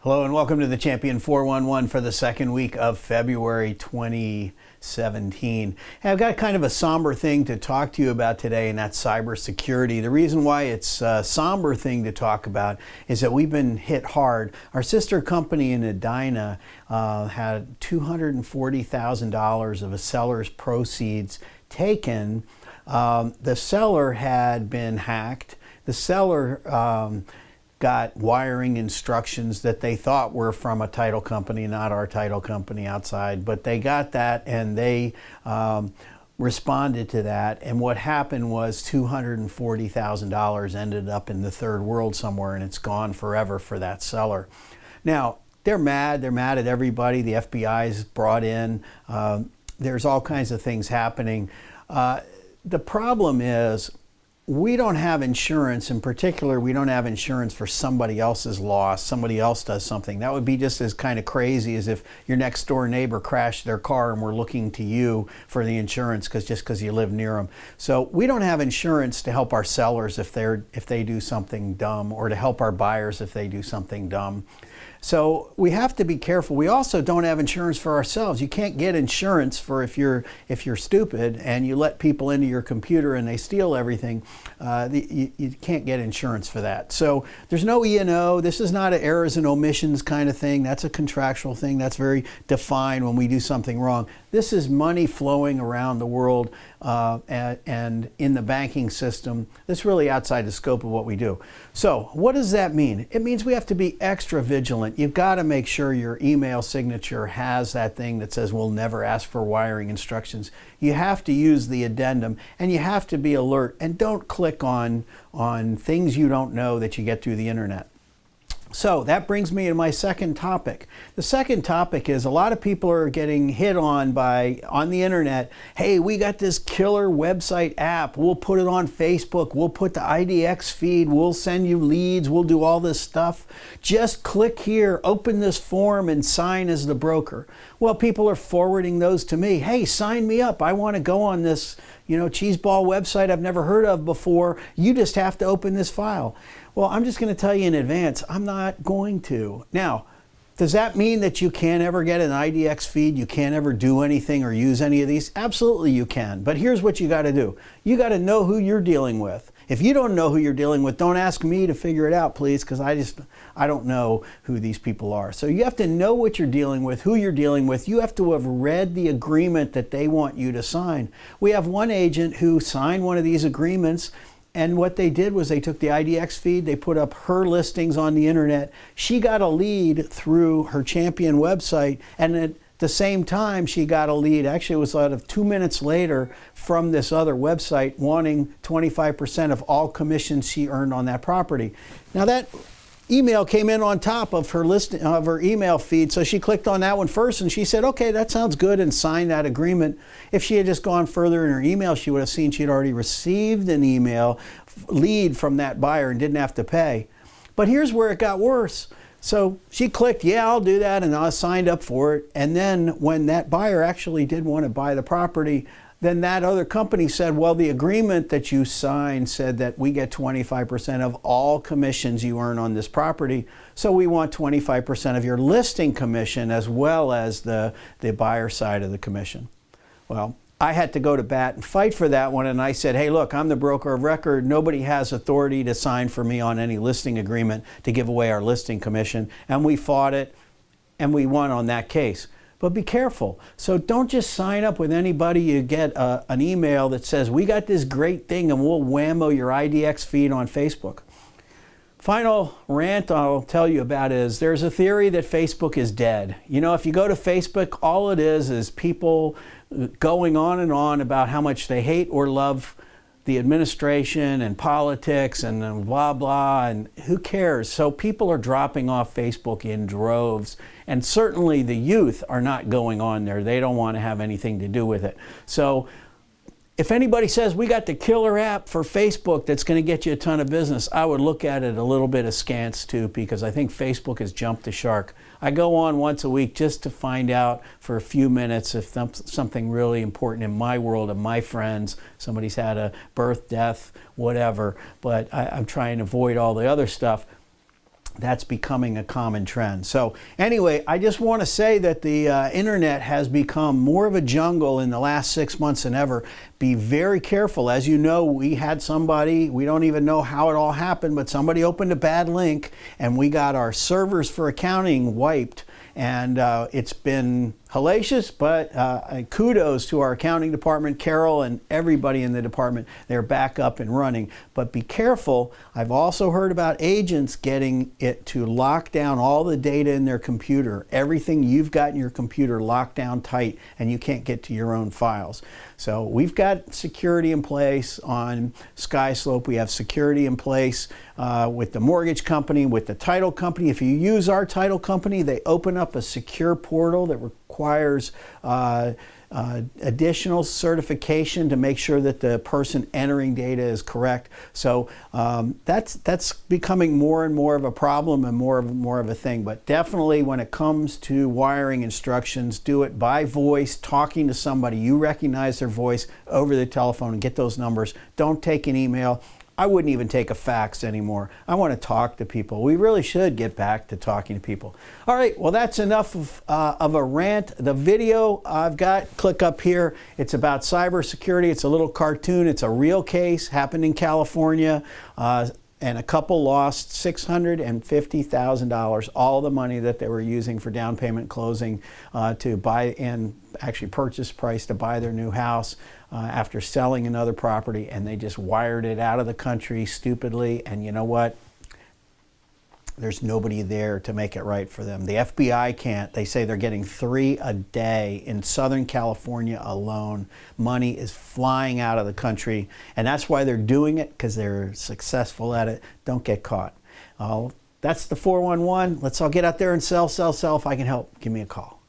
Hello and welcome to the Champion 411 for the second week of February 2017. Hey, I've got kind of a somber thing to talk to you about today, and that's cybersecurity. The reason why it's a somber thing to talk about is that we've been hit hard. Our sister company in Edina had $240,000 of a seller's proceeds taken. The seller had been hacked. The seller got wiring instructions that they thought were from a title company, not our title company outside, but they got that and they responded to that. And what happened was $240,000 ended up in the third world somewhere, and it's gone forever for that seller. Now, they're mad at everybody. The FBI's brought in. There's all kinds of things happening. The problem is, we don't have insurance. In particular, we don't have insurance for somebody else's loss. Somebody else does something. That would be just as kind of crazy as if your next door neighbor crashed their car and we're looking to you for the insurance because you live near them. So we don't have insurance to help our sellers if they do something dumb, or to help our buyers if they do something dumb. So we have to be careful. We also don't have insurance for ourselves. You can't get insurance for if you're stupid and you let people into your computer and they steal everything. You can't get insurance for that. So there's no E&O. This is not an errors and omissions kind of thing. That's a contractual thing. That's very defined when we do something wrong. This is money flowing around the world and in the banking system. That's really outside the scope of what we do. So what does that mean? It means we have to be extra vigilant. You've got to make sure your email signature has that thing that says we'll never ask for wiring instructions. You have to use the addendum, and you have to be alert, and don't click on things you don't know that you get through the internet. So that brings me to my second topic. The second topic is a lot of people are getting hit on the internet. Hey, we got this killer website app. We'll put it on Facebook. We'll put the IDX feed. We'll send you leads. We'll do all this stuff. Just click here, open this form, and sign as the broker. Well, people are forwarding those to me. Hey, sign me up. I want to go on this, cheeseball website I've never heard of before. You just have to open this file. Well, I'm just going to tell you in advance, I'm not going to. Now, does that mean that you can't ever get an IDX feed? You can't ever do anything or use any of these? Absolutely you can. But here's what you got to do. You got to know who you're dealing with. If you don't know who you're dealing with, don't ask me to figure it out, please, because I don't know who these people are. So you have to know what you're dealing with, who you're dealing with. You have to have read the agreement that they want you to sign. We have one agent who signed one of these agreements, and what they did was they took the IDX feed, they put up her listings on the internet. She got a lead through her Champion website, and at the same time she got a lead, actually it was out of 2 minutes later, from this other website wanting 25% of all commissions she earned on that property. Now that email came in on top of her list of her email feed, so she clicked on that one first and she said, okay, that sounds good, and signed that agreement. If she had just gone further in her email, she would have seen she'd already received an email lead from that buyer and didn't have to pay. But here's where it got worse. So she clicked, yeah, I'll do that, and I signed up for it. And then when that buyer actually did want to buy the property, then that other company said, well, the agreement that you signed said that we get 25% of all commissions you earn on this property. So we want 25% of your listing commission as well as the buyer side of the commission. Well, I had to go to bat and fight for that one. And I said, hey, look, I'm the broker of record. Nobody has authority to sign for me on any listing agreement to give away our listing commission. And we fought it, and we won on that case. But be careful. So don't just sign up with anybody. You get an email that says, we got this great thing and we'll whammo your IDX feed on Facebook. Final rant I'll tell you about is there's a theory that Facebook is dead. If you go to Facebook, all it is people going on and on about how much they hate or love the administration and politics and blah, blah, and who cares? So people are dropping off Facebook in droves, and certainly the youth are not going on there. They don't want to have anything to do with it. So if anybody says we got the killer app for Facebook that's going to get you a ton of business, I would look at it a little bit askance too, because I think Facebook has jumped the shark. I go on once a week just to find out for a few minutes if something really important in my world, of my friends, somebody's had a birth, death, whatever, but I'm trying to avoid all the other stuff. that's becoming a common trend. So anyway, I just want to say that the internet has become more of a jungle in the last 6 months than ever. Be very careful. As you know, we had somebody, we don't even know how it all happened, but somebody opened a bad link and we got our servers for accounting wiped. And it's been hellacious, but kudos to our accounting department, Carol, and everybody in the department. They're back up and running. But be careful. I've also heard about agents getting it to lock down all the data in their computer. Everything you've got in your computer locked down tight, and you can't get to your own files. So we've got security in place on SkySlope. We have security in place with the mortgage company, with the title company. If you use our title company, they open up a secure portal that requires additional certification to make sure that the person entering data is correct. So that's becoming more and more of a problem and more of a thing. But definitely when it comes to wiring instructions, do it by voice, talking to somebody. You recognize their voice over the telephone and get those numbers. Don't take an email. I wouldn't even take a fax anymore. I want to talk to people. We really should get back to talking to people. All right, well, that's enough of a rant. The video I've got, click up here. It's about cybersecurity. It's a little cartoon. It's a real case, happened in California. And a couple lost $650,000, all the money that they were using for down payment closing to buy and actually purchase price to buy their new house after selling another property, and they just wired it out of the country stupidly. And you know what? There's nobody there to make it right for them. The FBI can't. They say they're getting 3 a day in Southern California alone. Money is flying out of the country, and that's why they're doing it, because they're successful at it. Don't get caught. That's the 411. Let's all get out there and sell. If I can help, give me a call.